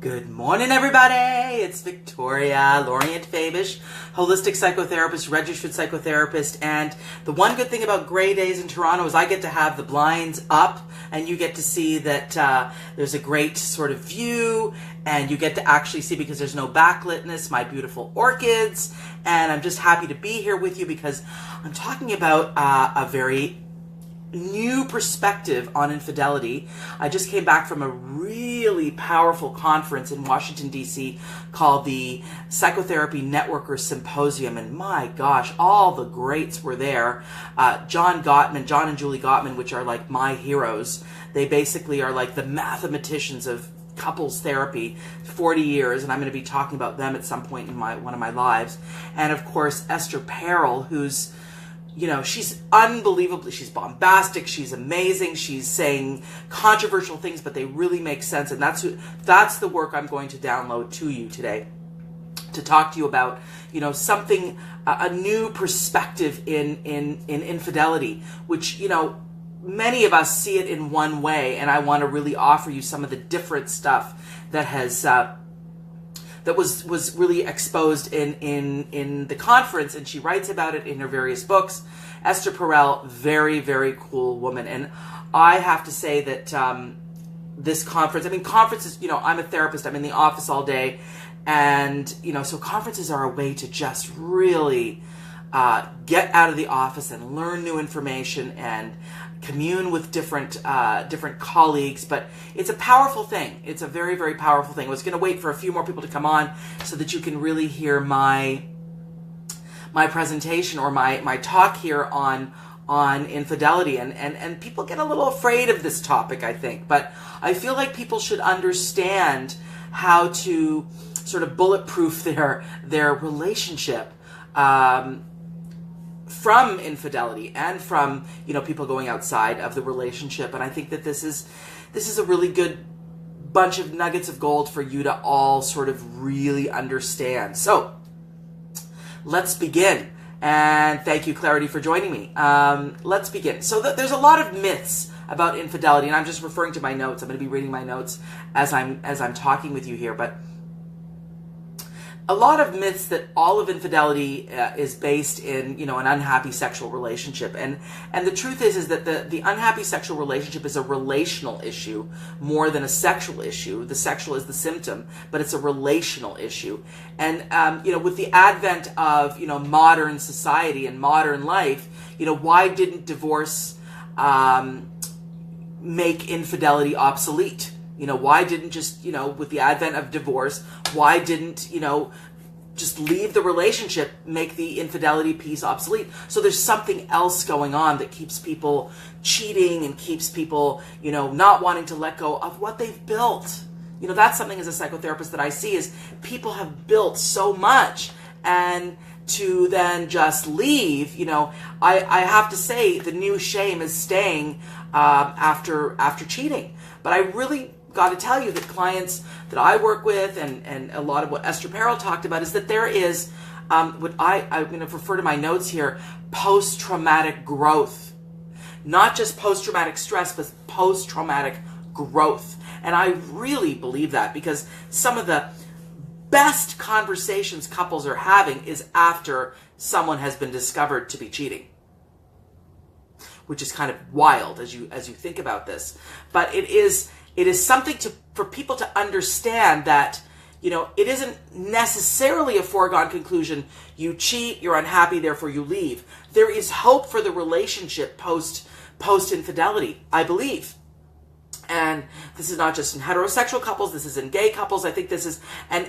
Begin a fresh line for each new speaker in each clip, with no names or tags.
Good morning, everybody. It's Victoria, Lorient-Faibish, holistic psychotherapist, registered psychotherapist. And the one good thing about gray days in Toronto is I get to have the blinds up and you get to see that there's a great sort of view, and you get to actually see, because there's no backlit-ness, my beautiful orchids. And I'm just happy to be here with you because I'm talking about a very new perspective on infidelity. I just came back from a really powerful conference in Washington, D.C. called the Psychotherapy Networker Symposium, and my gosh, all the greats were there. John and Julie Gottman, which are like my heroes. They basically are like the mathematicians of couples therapy, 40 years, and I'm going to be talking about them at some point in one of my lives. And of course, Esther Perel, who's, you know, she's unbelievably, she's bombastic, she's amazing, she's saying controversial things, but they really make sense. And that's the work I'm going to download to you today, to talk to you about, you know, something, a new perspective in infidelity, which, you know, many of us see it in one way, and I want to really offer you some of the different stuff that has that was really exposed in the conference, and she writes about it in her various books. Esther Perel, very, very cool woman. And I have to say that this conference, I mean, conferences, you know, I'm a therapist, I'm in the office all day, and, you know, so conferences are a way to just really get out of the office and learn new information and commune with different colleagues. But it's a powerful thing. It's a very, very powerful thing. I was going to wait for a few more people to come on so that you can really hear my presentation or my talk here on infidelity. And people get a little afraid of this topic, I think. But I feel like people should understand how to sort of bulletproof their relationship from infidelity and from, you know, people going outside of the relationship. And I think that this is a really good bunch of nuggets of gold for you to all sort of really understand. So let's begin. And thank you, Clarity, for joining me. Let's begin. So there's a lot of myths about infidelity, and I'm just referring to my notes. I'm going to be reading my notes as I'm talking with you here, but a lot of myths that all of infidelity is based in, you know, an unhappy sexual relationship. And the truth is that the unhappy sexual relationship is a relational issue more than a sexual issue. The sexual is the symptom, but it's a relational issue. And, you know, with the advent of, you know, modern society and modern life, you know, why didn't divorce make infidelity obsolete? You know, why didn't just, you know, with the advent of divorce, why didn't, you know, just leave the relationship, make the infidelity piece obsolete? So there's something else going on that keeps people cheating and keeps people, you know, not wanting to let go of what they've built. You know, that's something as a psychotherapist that I see is people have built so much, and to then just leave, you know, I have to say the new shame is staying after cheating. But I really got to tell you that clients that I work with, and a lot of what Esther Perel talked about, is that there is what I'm going to refer to my notes here, post-traumatic growth. Not just post-traumatic stress, but post-traumatic growth. And I really believe that, because some of the best conversations couples are having is after someone has been discovered to be cheating, which is kind of wild as you think about this. But it is something for people to understand that, you know, it isn't necessarily a foregone conclusion. You cheat, you're unhappy, therefore you leave. There is hope for the relationship post infidelity, I believe. And this is not just in heterosexual couples, this is in gay couples. I think this is, and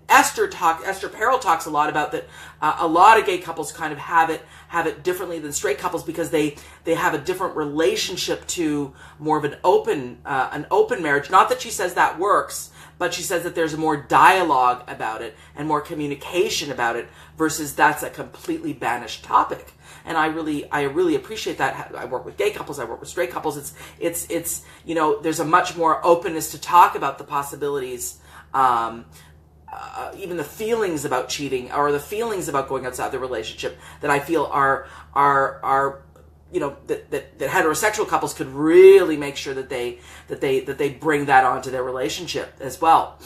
Esther Perel talks a lot about that. A lot of gay couples kind of have it differently than straight couples, because they have a different relationship to more of an open marriage. Not that she says that works, but she says that there's more dialogue about it and more communication about it, versus that's a completely banished topic. And I really appreciate that. I work with gay couples, I work with straight couples. It's you know, there's a much more openness to talk about the possibilities, even the feelings about cheating or the feelings about going outside the relationship, that I feel are that heterosexual couples could really make sure that they bring that onto their relationship as well.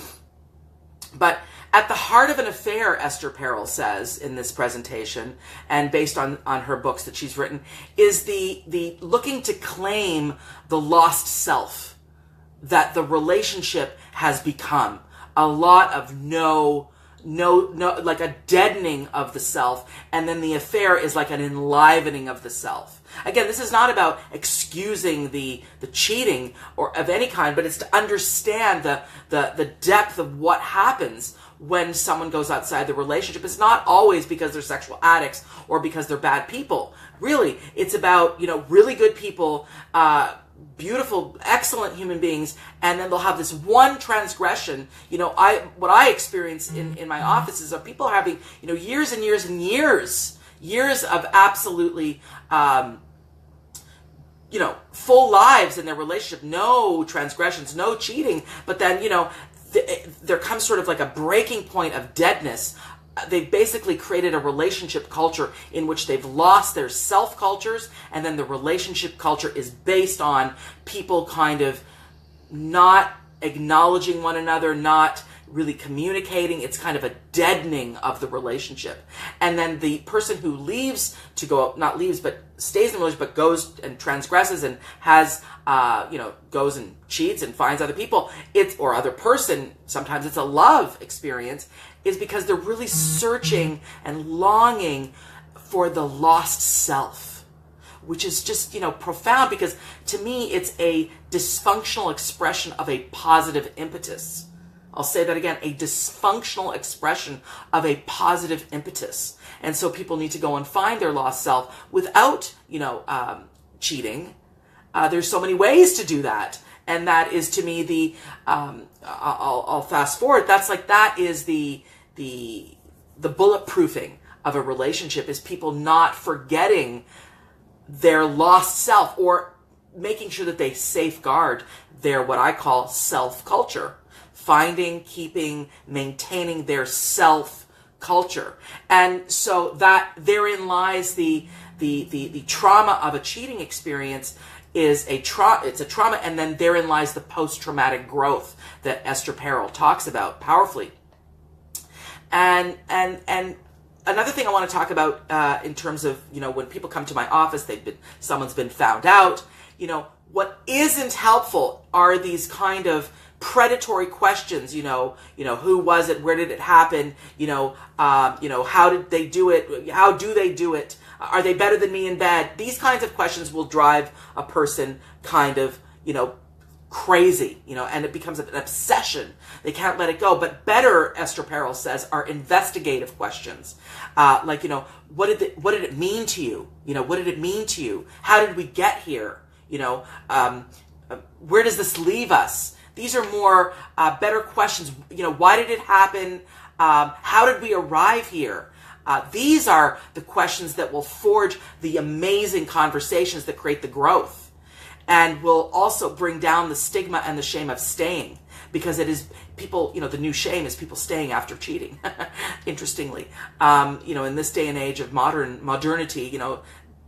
But at the heart of an affair, Esther Perel says in this presentation, and based on her books that she's written, is the looking to claim the lost self that the relationship has become. A lot of no, like a deadening of the self, and then the affair is like an enlivening of the self. Again, this is not about excusing the cheating or of any kind, but it's to understand the depth of what happens when someone goes outside the relationship. It's not always because they're sexual addicts or because they're bad people. Really, it's about, really good people, beautiful, excellent human beings, and then they'll have this one transgression. What I experience in my offices are people having, years and years and years of absolutely, full lives in their relationship, no transgressions, no cheating, but then, there comes sort of like a breaking point of deadness. They've basically created a relationship culture in which they've lost their self-cultures, and then the relationship culture is based on people kind of not acknowledging one another, not really communicating. It's kind of a deadening of the relationship. And then the person who leaves to go, not leaves, but stays in the relationship, but goes and transgresses and has, goes and cheats and finds other people, or other person, sometimes it's a love experience, is because they're really searching and longing for the lost self, which is just, profound, because to me, it's a dysfunctional expression of a positive impetus. I'll say that again, a dysfunctional expression of a positive impetus. And so people need to go and find their lost self without, cheating. There's so many ways to do that. And that is, to me, I'll fast forward. That is the bulletproofing of a relationship, is people not forgetting their lost self, or making sure that they safeguard their, what I call, self-culture. Finding, keeping, maintaining their self-culture. And so that therein lies the trauma of a cheating experience is it's a trauma, and then therein lies the post-traumatic growth that Esther Perel talks about powerfully. And another thing I want to talk about in terms of, when people come to my office, someone's been found out, what isn't helpful are these kind of predatory questions, who was it? Where did it happen? How did they do it? How do they do it? Are they better than me in bed? These kinds of questions will drive a person kind of, crazy, and it becomes an obsession. They can't let it go. But better, Esther Perel says, are investigative questions. Like, what did it mean to you? What did it mean to you? How did we get here? Where does this leave us? These are more better questions. Why did it happen? How did we arrive here? These are the questions that will forge the amazing conversations that create the growth, and will also bring down the stigma and the shame of staying, because it is people, the new shame is people staying after cheating. Interestingly, in this day and age of modernity,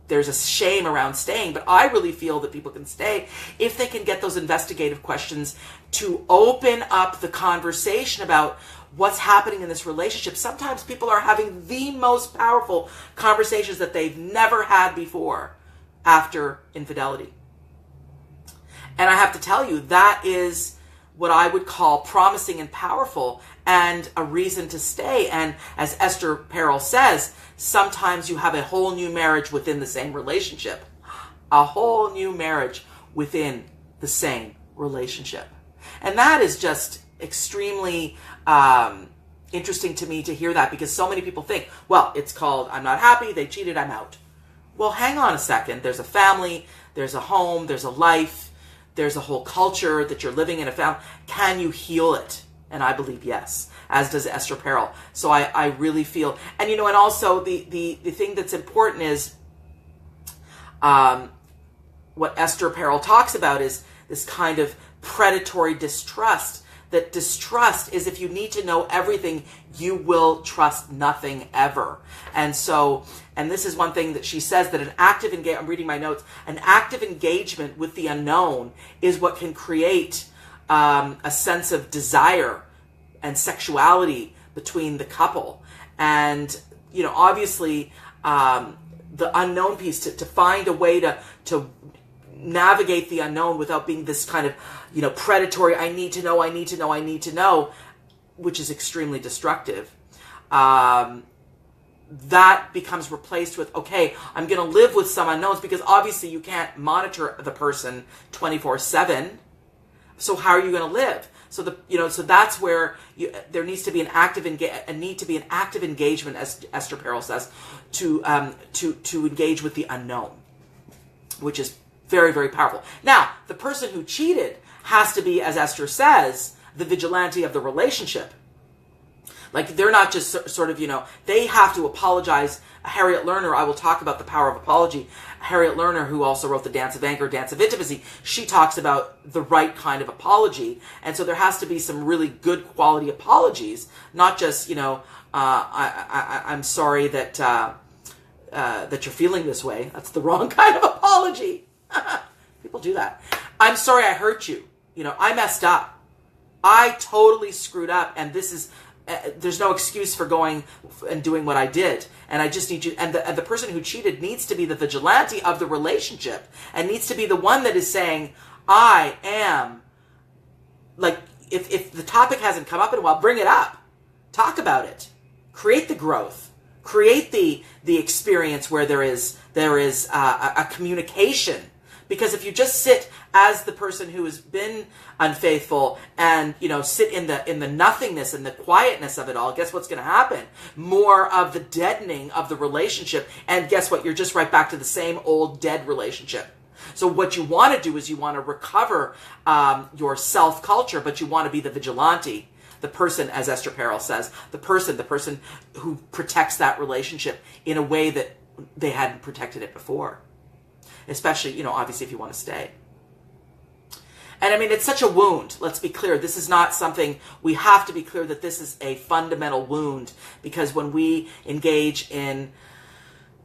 there's a shame around staying, but I really feel that people can stay if they can get those investigative questions to open up the conversation about what's happening in this relationship. Sometimes people are having the most powerful conversations that they've never had before after infidelity. And I have to tell you, that is what I would call promising and powerful, and a reason to stay. And as Esther Perel says, sometimes you have a whole new marriage within the same relationship. A whole new marriage within the same relationship. And that is just extremely interesting to me to hear that, because so many people think, well, it's called, I'm not happy, they cheated, I'm out. Well, hang on a second. There's a family, there's a home, there's a life, there's a whole culture that you're living in a family. Can you heal it? And I believe yes, as does Esther Perel. So I really feel, and and also the thing that's important is what Esther Perel talks about is this kind of predatory distrust that distrust is if you need to know everything, you will trust nothing ever. And so, and this is one thing that she says, that I'm reading my notes, an active engagement with the unknown is what can create a sense of desire and sexuality between the couple. And, obviously, the unknown piece, to find a way to navigate the unknown without being this kind of, predatory, I need to know, which is extremely destructive. That becomes replaced with, okay, I'm going to live with some unknowns, because obviously you can't monitor the person 24/7. So how are you going to live? So so that's where there needs to be an active engagement, as Esther Perel says, to engage with the unknown, which is very, very powerful. Now, the person who cheated has to be, as Esther says, the vigilante of the relationship. Like, they're not just sort of, they have to apologize. Harriet Lerner, I will talk about the power of apology. Harriet Lerner, who also wrote The Dance of Anger, Dance of Intimacy, she talks about the right kind of apology. And so there has to be some really good quality apologies, not just, I'm sorry that you're feeling this way. That's the wrong kind of apology. People do that. I'm sorry I hurt you. I messed up. I totally screwed up, and this is... there's no excuse for going and doing what I did, and I just need you. And the person who cheated needs to be the vigilante of the relationship, and needs to be the one that is saying, I am, like, if the topic hasn't come up in a while, bring it up, talk about it, create the growth, create the experience where there is a communication. Because if you just sit as the person who has been unfaithful and, sit in the nothingness and the quietness of it all, guess what's going to happen? More of the deadening of the relationship. And guess what? You're just right back to the same old dead relationship. So what you want to do is you want to recover your self-culture, but you want to be the vigilante. The person, as Esther Perel says, the person who protects that relationship in a way that they hadn't protected it before. Especially, obviously if you want to stay. And I mean, it's such a wound. Let's be clear. This is not something, we have to be clear that this is a fundamental wound, because when we engage in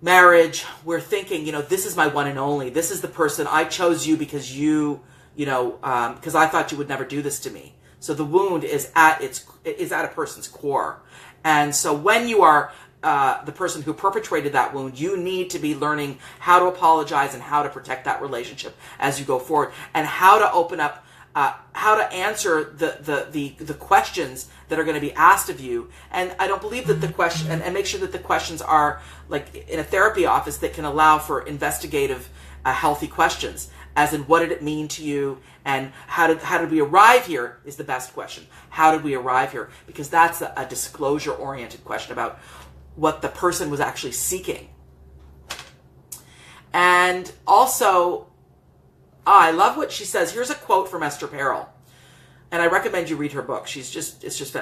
marriage, we're thinking, this is my one and only. This is the person. I chose you because because I thought you would never do this to me. So the wound is at a person's core. And so when you are the person who perpetrated that wound, you need to be learning how to apologize and how to protect that relationship as you go forward, and how to open up, how to answer the questions that are going to be asked of you. And I don't believe that the question, and make sure that the questions are like in a therapy office that can allow for investigative, healthy questions, as in, what did it mean to you, and how did we arrive here is the best question. How did we arrive here? Because that's a disclosure-oriented question about what the person was actually seeking. And also, I love what she says. Here's a quote from Esther Perel, and I recommend you read her book. It's just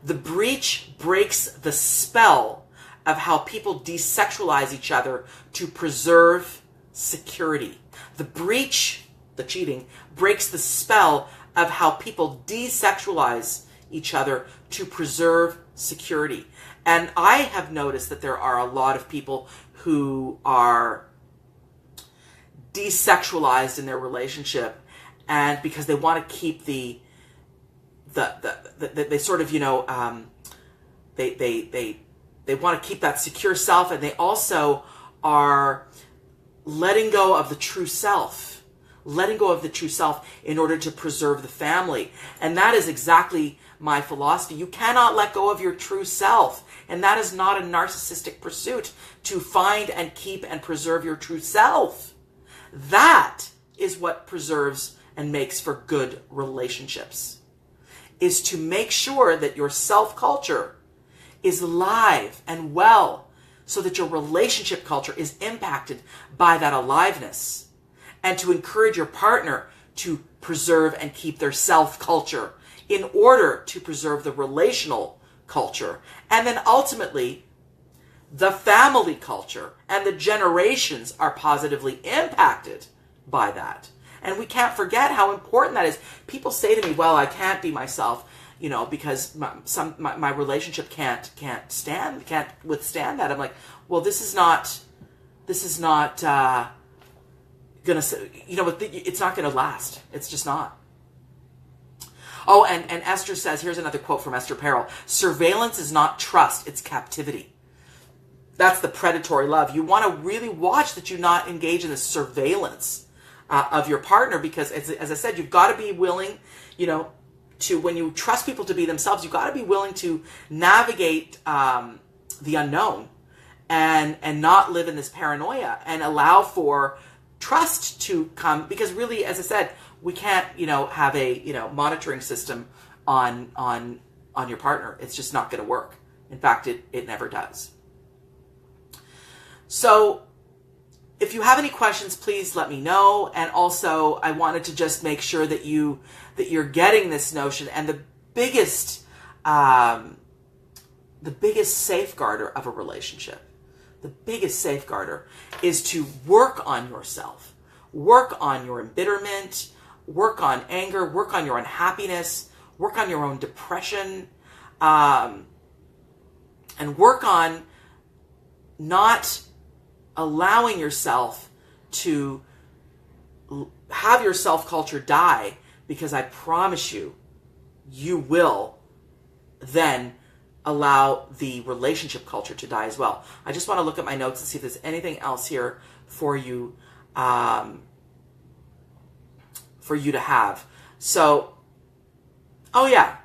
the breach breaks the spell of how people desexualize each other to preserve security. The breach, the cheating, breaks the spell of how people desexualize each other to preserve security. And I have noticed that there are a lot of people who are desexualized in their relationship, and because they want to keep they sort of, they want to keep that secure self, and they also are letting go of the true self, in order to preserve the family. And that is exactly my philosophy. You cannot let go of your true self. And that is not a narcissistic pursuit, to find and keep and preserve your true self. That is what preserves and makes for good relationships, is to make sure that your self-culture is alive and well, so that your relationship culture is impacted by that aliveness, and to encourage your partner to preserve and keep their self-culture in order to preserve the relational culture. And then ultimately, the family culture and the generations are positively impacted by that. And we can't forget how important that is. People say to me, well, I can't be myself, because my relationship can't withstand that. I'm like, well, this is not gonna, it's not gonna last. It's just not. Oh, and Esther says, here's another quote from Esther Perel: surveillance is not trust, it's captivity. That's the predatory love. You want to really watch that you not engage in the surveillance of your partner, because as I said, you've got to be willing, to, when you trust people to be themselves, you've got to be willing to navigate the unknown and not live in this paranoia, and allow for trust to come, because really, as I said, we can't, have a, monitoring system on your partner. It's just not going to work. In fact, it never does. So if you have any questions, please let me know. And also, I wanted to just make sure that you're getting this notion. And the biggest safeguarder of a relationship, the biggest safeguarder, is to work on yourself, work on your embitterment, work on anger, work on your unhappiness, work on your own depression, and work on not allowing yourself to have your self-culture die, because I promise you, you will then allow the relationship culture to die as well. I just want to look at my notes and see if there's anything else here for you to have. So, oh yeah.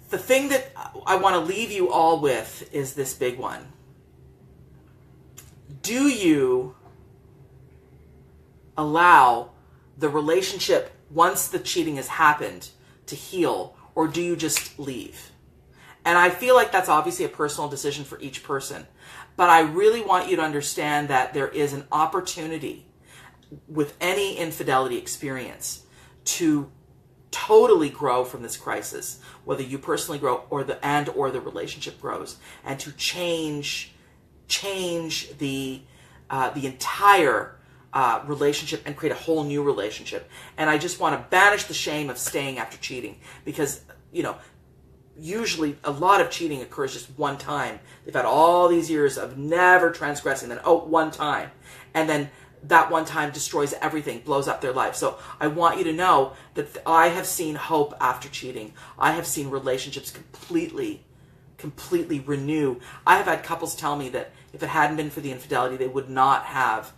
The thing that I want to leave you all with is this big one. Do you allow the relationship, once the cheating has happened, to heal, or do you just leave? And I feel like that's obviously a personal decision for each person. But I really want you to understand that there is an opportunity with any infidelity experience to totally grow from this crisis, whether you personally grow or the relationship grows, and to change the entire relationship and create a whole new relationship. And I just want to banish the shame of staying after cheating, because usually a lot of cheating occurs just one time. They've had all these years of never transgressing, then one time, and then that one time destroys everything, blows up their life. So I want you to know that I have seen hope after cheating. I have seen relationships completely renew. I have had couples tell me that if it hadn't been for the infidelity, they would not have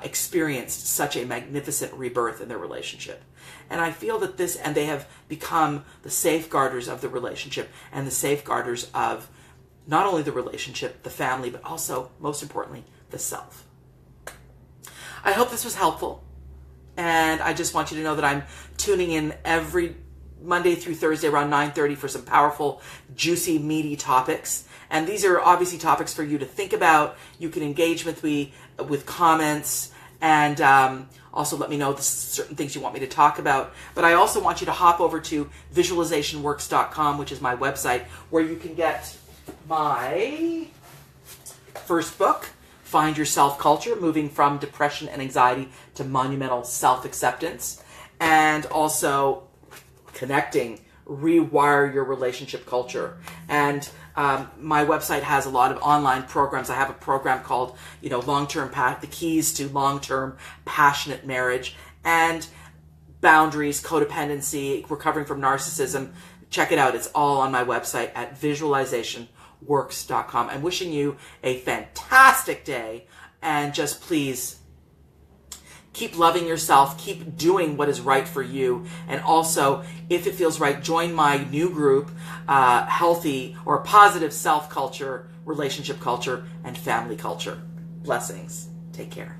experienced such a magnificent rebirth in their relationship. And I feel that and they have become the safeguarders of the relationship, and the safeguarders of not only the relationship, the family, but also, most importantly, the self. I hope this was helpful, and I just want you to know that I'm tuning in every Monday through Thursday around 9:30 for some powerful, juicy, meaty topics. And these are obviously topics for you to think about. You can engage with me with comments, and also let me know the certain things you want me to talk about. But I also want you to hop over to visualizationworks.com, which is my website, where you can get my first book, Find Your Self-Culture, Moving from Depression and Anxiety to Monumental Self-Acceptance, and also Connecting, Rewire Your Relationship Culture. And my website has a lot of online programs. I have a program called, the Keys to Long-Term Passionate Marriage, and Boundaries, Codependency, Recovering from Narcissism. Check it out. It's all on my website at visualizationworks.com. I'm wishing you a fantastic day, and just please keep loving yourself, keep doing what is right for you, and also, if it feels right, join my new group, Healthy or Positive Self-Culture, Relationship Culture, and Family Culture. Blessings. Take care.